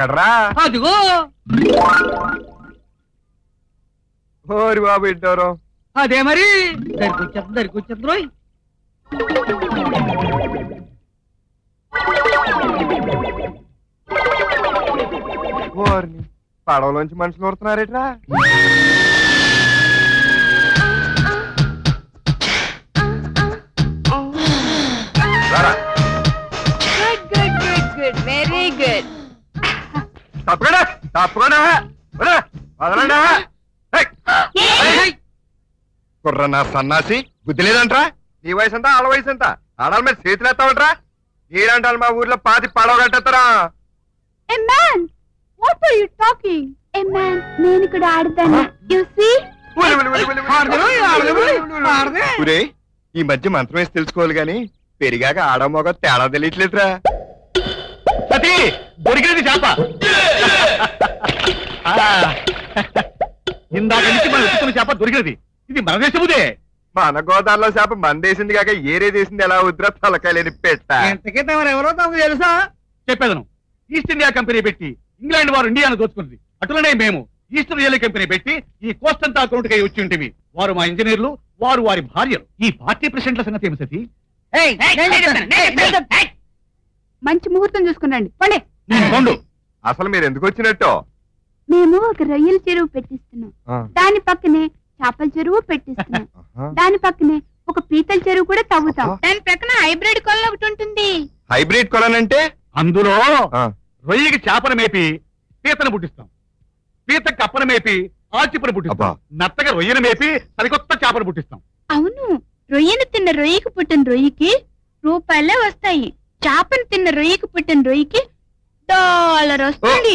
ఎక్కడ్రా? అదిగో. ఓరి బాబు ఇంటారు. అదే మరి దరికొచ్చేది రోయ్. ఓర్ని పడవలోంచి మనుషులు ఊరుతున్నారేట్రా? Very good. తప్పకుండా తప్పకుండా వదలండి. కుర్ర నా సన్నాసి బుద్ధి లేదంట్రా? నీ వయసు ఎంత ఆడ వయసు ఎంత? ఆడాల మీద చేతులు ఎత్తావంట్రా? నీరంటాలు మా ఊర్లో పాతి పడవ కట్టేస్తారా? నేను ఇక్కడ ఆడతాను. ఈ మధ్య మంత్రం వేసి తెలుసుకోవాలి గాని పెరిగాక ఆడ మొగ తేడా తెలియట్లేదురా. సతీ దొరికినది చేప. ఇందాక నుంచి మనం వెతుకున్న చేప దొరికినది. ఇది మన దేశముదే. మన గోదావరిలో చేప మందేసింది కాక ఏరేదేసింది ఎలా వద్దురా తలకాయలేని పెట్ట. ఎంతకీ ఎవరో తమకు తెలుసా? చెప్పేదను. ఈస్ట్ ఇండియా కంపెనీ పెట్టి ఇంగ్లాండ్ వారు ఇండియాను దోచుకున్నది. అటులనే మేము ఈస్ట్ రియల్ కంపెనీ పెట్టి ఈ కోస్ట్ అంతా అకౌంట్ కై వచ్చి ఉంటేవి. వారు మా ఇంజనీర్లు, వారు వారి భార్యలు. ఈ పార్టీ ప్రెసిడెంట్ల సంగతి ఏమి సతీ? మంచి ముహూర్తం చూసుకున్నాండి. అసలు మీరు ఎందుకు వచ్చినట్టు? మేము ఒక రొయ్యల చెరువు పెట్టిస్తున్నాం. దాని పక్కనే చేపల చెరువు పెట్టిస్తున్నాం. దాని పక్కనే ఒక పీతల చెరువు కూడా తవ్వుతాం. దాని పక్కన హైబ్రిడ్ కొలను ఒకటి ఉంటుంది. హైబ్రిడ్ కొలను అంటే? అందులో రొయ్యకి చేపను మేపి పీతను పుట్టిస్తాం. పీత కప్పను మేపి ఆచిపను పుట్టిస్తాం. నత్తగా రొయ్యను మేపి సరికొత్త చేపను పుట్టిస్తాం. అవును, రొయ్యను తిన్న రొయ్యకి పుట్టిన రొయ్యకి రూపాయలే వస్తాయి. చేపను తిన్న రొయ్యకి పుట్టిన రొయ్యకి $1 వస్తుంది.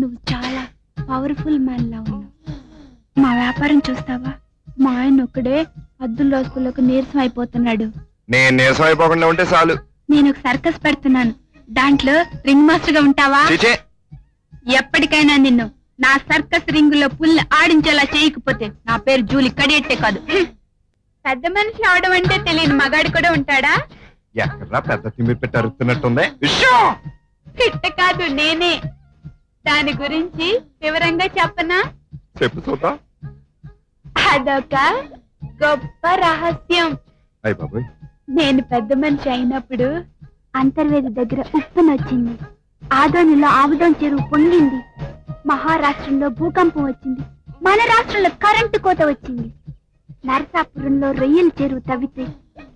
నువ్వు చాలా పవర్ఫుల్ మ్యాన్ లా ఉన్నావు. మా వ్యాపారం చూస్తావా? మా ఆయన ఒక్కడే అద్దుల రోజులకు నీరసం అయిపోతున్నాడు. నేను నీరసం అయిపోకుండా ఉంటే చాలు. నేను ఒక సర్కస్ పెడుతున్నాను. దాంట్లో రింగ్ మాస్టర్ గా ఉంటావా? ఎప్పటికైనా నిన్ను నా సర్కస్ రింగ్ లో పుల్ ఆడించేలా చేయకపోతే నా పేరు జూలి కడియట్టే కాదు. పెద్ద మనిషి అవడం అంటే తెలియని మగాడు కూడా ఉంటాడా? ఎక్కడా పెద్ద తిమ్మిరి పెట్టి అరుస్తున్నట్టుంది. పిట్ట కాదు, నేనే. దాని గురించి వివరంగా చెప్పనా? చెప్పు చూద్దాం. అదొక గొప్ప రహస్యం. అయ్య బాబోయ్. నేను పెద్ద మనిషి అయినప్పుడు అంతర్వేది దగ్గర ఉప్పనొచ్చింది. ఆదోనిలో ఆవుదం చెరువు పొంగింది. మహారాష్ట్రంలో భూకంపం వచ్చింది. మన రాష్ట్రంలో కరెంటు కోత వచ్చింది. నరసాపురంలో రొయ్యల చెరువు తవ్వితే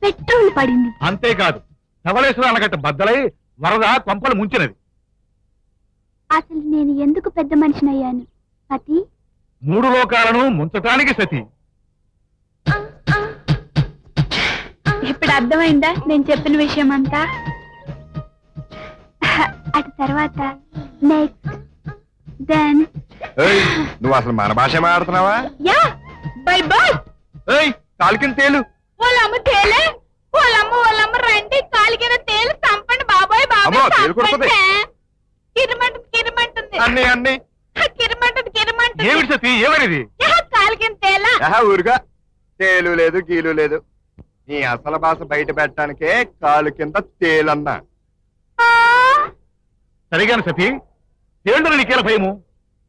పెట్రోల్ పడింది. అంతేకాదు, ధవళేశ్వరం అన్నగట్ట బద్దలై వరద కొంపలు ముంచినది. అసలు నేను ఎందుకు పెద్ద మనిషినయ్యాను సతీ? 3 లోకాలను ముంచటానికి సతీ. ఇప్పుడు అర్థమైందా నేను చెప్పిన విషయం అంతా? అటు తర్వాత నెక్స్ట్ దెన్. నువ్వు అసలు మన భాష మాట్లాడుతున్నావా? Yeah, by by. కాలికిన తేలు. ఓలమ్మ తేలే, ఓలమ్మ రండి. కాలికిన తేలు చంపండి బాబాయ్. బాబాయ్ కిరిమంటుంది. అన్ని అన్ని కిరిమంటుంది. ఏమిటి సతీ, ఏమనేది? కాలికిన తేలా? ఊరుగా తేలు లేదు గీలు లేదు. నీ అసలు భాష బయట పెట్టడానికే కాలు కింద తేలన్నా. సరిగాను సతీ. తేళ్లు నీకేల భయము?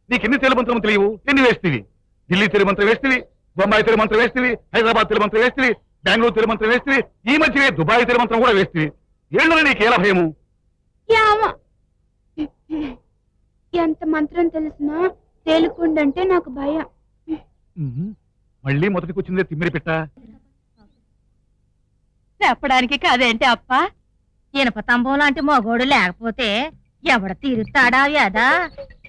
నీకెన్ని తేలు మంత్రము తెలియవు? ఎన్ని వేస్తీవి? ఢిల్లీ తెలు మంత్రం వేస్తీవి, బొంబాయి తెలు మంత్రం వేస్తీవి, హైదరాబాద్ తెలు మంత్రం వేస్తీవి, బెంగళూరు తెలు మంత్రం వేస్తీవి, ఈ మధ్య దుబాయ్ తెలు మంత్రం కూడా వేస్తీవి. ఏళ్ళు నీకేల భయము? ఎంత మంత్రం తెలిసినా తేలుకుండంటే నాకు భయం. మళ్ళీ మొదటికొచ్చిందే తిమ్మిరి పెట్ట. చెప్పడానికి కాదేంటి అప్ప? ఇనప తంబం లాంటి మగోడు లేకపోతే ఎవడ తీరుస్తాడా యదా?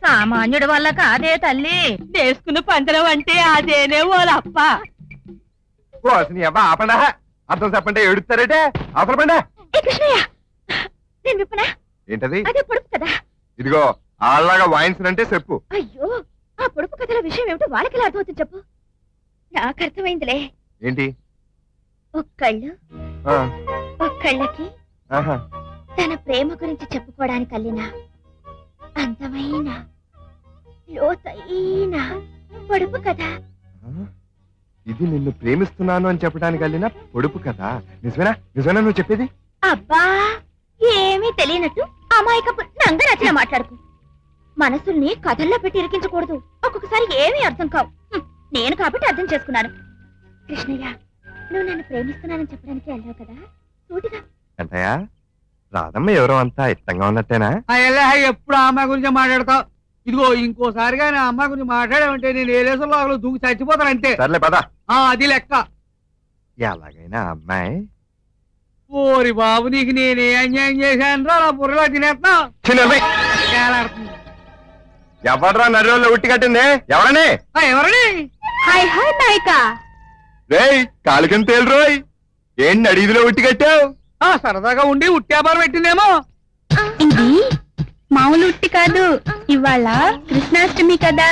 సామాన్యుడి వల్ల కాదే తల్లి. వేసుకున్న పంచడం అంటే అదేనే ఓలప్ప. ఆపండా, అర్థం చెప్పంటే ఏడుస్తారేటే. అవసరం పండా. ఏంటది? అదే పొడుపు కదా. ఇదిగో ఆళ్ళగా వాయించనంటే చెప్పు. అయ్యో, ఆ పొడుపు కథల విషయం ఏమిటో వాళ్ళకి ఎలా అర్థమవుతుంది చెప్పు. నాకు అర్థమైందిలే. ఏంటి? ఒక్కళ్ళకి తన ప్రేమ గురించి చెప్పుకోవడానికి అల్లిన అందమైన లోతైన పొడుపు కథ. ఇది నిన్ను ప్రేమిస్తున్నాను అని చెప్పడానికి అల్లిన పొడుపు కథ. నిజమేనా? నిజమేనా నువ్వు చెప్పేది? అబ్బా, ఏమీ తెలియనట్టు అమాయకపు నంగ రచన మాట్లాడుకు. మనసుల్ని కథల్లో పెట్టి ఇరికించకూడదు. ఒక్కొక్కసారి ఏమీ అర్థం కావు. నేను కాబట్టి అర్థం చేసుకున్నాను. కృష్ణయ్య, నువ్వు నన్ను ప్రేమిస్తున్నానని చెప్పడానికి వెళ్ళావు కదా, సూటిగా. అంటయ్యా, రాధమ్మ ఎవరో అంతా ఇష్టంగా ఉన్నట్టేనా? ఎప్పుడు ఆ అమ్మాయి గురించి మాట్లాడతావు? ఇదిగో ఇంకోసారిగా నా అమ్మాయి గురించి మాట్లాడామంటే నేను ఏ దేశంలో దూకి చచ్చిపోతాను అంతే. సర్లే పద. అది లెక్క. ఎలాగైనా అమ్మాయి. ఓరి బాబు, నీకు నేనే అన్యాయం చేశాను రా, నా బుర్రలో తినేస్తున్నావు. ఎవడ్రా నర్రోళ్ళు ఉట్టి కట్టింది? ఎవరని? ఎవరని? హాయ్ హాయ్ నాయక. రేయ్, కాలుకని తేలు రోయ్. ఏంటి అడవిలో ఉట్టి కట్టావు? సరదాగా ఉండి ఉట్టి వ్యాపారం పెట్టిందేమో. ఇది మామూలు ఉట్టి కాదు. ఇవాళ కృష్ణాష్టమి కదా,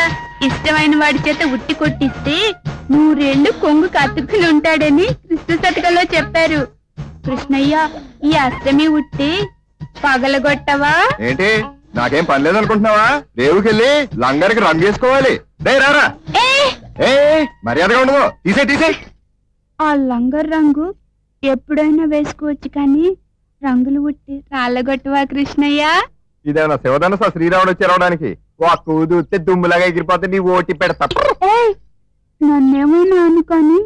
ఇష్టమైన వాడి చేత ఉట్టి కొట్టిస్తే 100 ఏళ్లు కొంగు కత్తుకుని ఉంటాడని కృష్ణ శతకంలో చెప్పారు. కృష్ణయ్య, ఈ అష్టమి ఉట్టి పగలగొట్టవా? ఏంటి, నాకేం పని లేదనుకుంటున్నావా? రేవుకెళ్ళి లంగరికి రంగు వేసుకోవాలి. రారా. ఏ మర్యాదగా ఉండదు. తీసే. ఆ లంగర్ రంగు ఎప్పుడైనా వేసుకోవచ్చు, కానీ రంగులు ఉట్టి రాళ్ళగొట్టవా కృష్ణయ్య? ఇదేమన్నా శివధనస శ్రీరాముడు వచ్చి రావడానికి? ఒక్క ఊదితే దుమ్ములాగా ఎగిరిపోతే నీ ఓటి పెడతా. నన్నేమైనా అనుకొని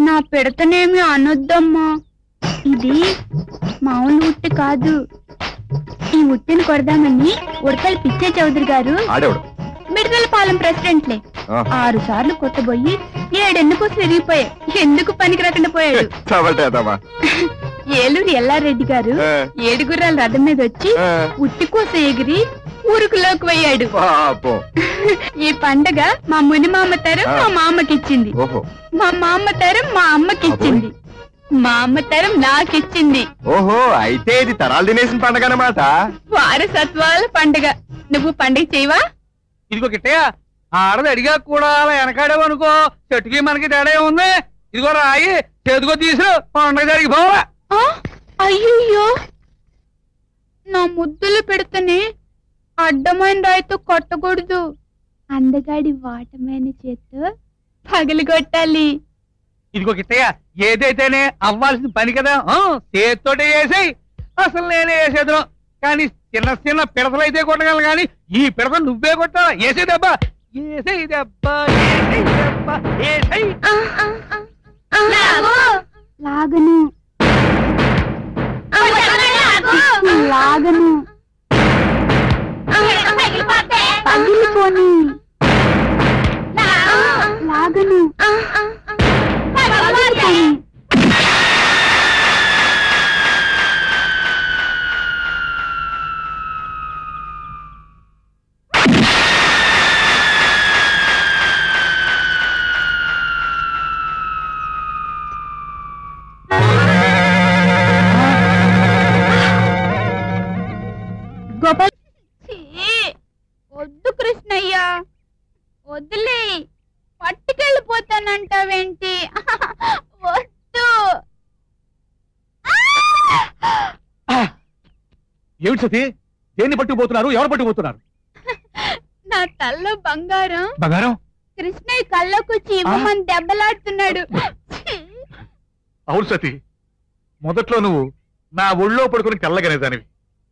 నా పెడతనేమి అనొద్దమ్మా. ఇది మామూలు ఉట్టి కాదు. ఈ ఉట్టిని కొడదామని ఉడతల పిచ్చే చౌదరి గారు మిడతల పాలెం ప్రెసిడెంట్లే 6 సార్లు కొట్టబోయి 7 ఎన్నుకోసం విరిగిపోయాయి. ఎందుకు పనికి రాకుండా పోయాడు. ఏలూరు ఎల్లారెడ్డి గారు 7 గుర్రాల రథం మీద వచ్చి ఉట్టి కోసం ఎగిరి ఊరుకులోకి పోయాడు. ఈ పండగ మా ముని మామ తరం మా మామకిచ్చింది, మా మామ తరం మా అమ్మకిచ్చింది, మా అమ్మ తరం నాకిచ్చింది. ఓహో, అయితే ఇది తరాలు తినేసిన పండగ అన్నమాట. వారసత్వాల పండగ. నువ్వు పండగ చేయవా? ఇదిగో గిట్టయ్య, ఆడది అడిగా కూడా అలా వెనకాడేవనుకో, చెట్టుకి మనకి తేడా ఉంది. ఇదిగో రాయి చేతికో తీసు, పండగ జరిగిపోవా. అయ్యో, నా ముద్దులు పెడితేనే అడ్డమైన రాయితో కొట్టకూడదు. అందగాడి వాటమైన చేత్తో పగలగొట్టాలి. ఇదిగో గిట్టయ్య, ఏదైతేనే అవ్వాల్సిన పని కదా, చేతితోటే వేసేయి. అసలు నేనే వేసేద్దాం, కానీ చిన్న చిన్న పిడతలైతే కొట్టగలను, కానీ ఈ పిడత నువ్వే కొట్టాలా. వేసే దెబ్బ, వేసేయి దెబ్బ, లాగను లాగను పగిలిపోని లాగను. గోపాల్, వద్దు కృష్ణయ్య, వద్దులే. పట్టుకెళ్ళిపోతానంటావేంటి? వద్దు. ఏమిటి సతీ, దేన్ని పట్టుకుపోతున్నారు? ఎవరు పట్టుకుపోతున్నారు? నా తల్లో బంగారం బంగారం కృష్ణయ్య కళ్ళకొచ్చి ఇవ్వమని దెబ్బలాడుతున్నాడు. అవును సతీ, మొదట్లో నువ్వు నా ఒళ్ళో పడుకుని కళ్ళగనేదానివి.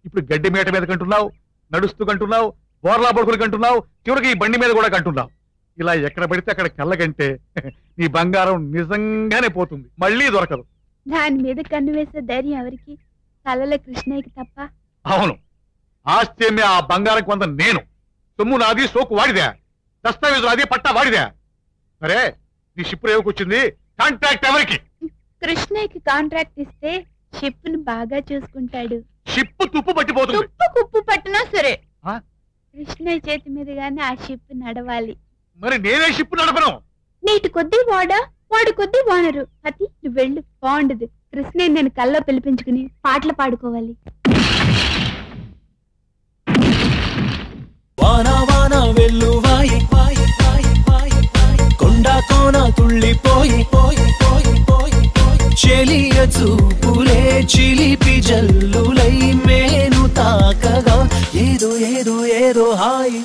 ఇప్పుడు గడ్డి మేట మీద కంటున్నావు, నడుస్తూ కంటున్నావు, బోర్లా పడుకుని కంటున్నావు, చివరికి ఈ బండి మీద కూడా కంటున్నావు. ఇలా ఎక్కడ పడితే అక్కడ కళ్ళగంటే నీ బంగారం నిజంగానే పోతుంది, మళ్ళీ దొరకదు. దాని మీద కన్ను వేసే ధైర్యం ఎవరికి? కళ్ళలో కృష్ణయ్యకి తప్ప. అవును, ఆస్తి అమ్మే ఆ బంగారం కొంత నేను. సొమ్ము నాది, సోకు వాడిదే, దస్తావేజు నాది, పట్టా వాడిదే. సరే, నీ షిప్ రేవుకొచ్చింది, కాంట్రాక్ట్ ఎవరికి? కృష్ణయ్యకి కాంట్రాక్ట్ ఇస్తే షిప్ ను బాగా చూసుకుంటాడు. షిప్ తుప్పు పట్టిపోతుంది. తుప్పు కుప్పు పట్టినా సరే కృష్ణయ్య చేతి మీదుగానే ఆ షిప్ నడవాలి. మరి నేనే షిప్ నడపను. నీటి కొద్దీ వాడా, వాడి కొద్దీ వానరు. అతి నువ్వు వెళ్ళు, బాగుండదు. కృష్ణయ్య నేను కల్లో పిలిపించుకుని పాటలు పాడుకోవాలి. వానా వానా వెల్లువాయి కొండా కోన తుళ్ళిపోయి చెలియ చూపులే చిలిపి జల్లులై మేను తాకగా ఏదో ఏదో ఏదో హాయి.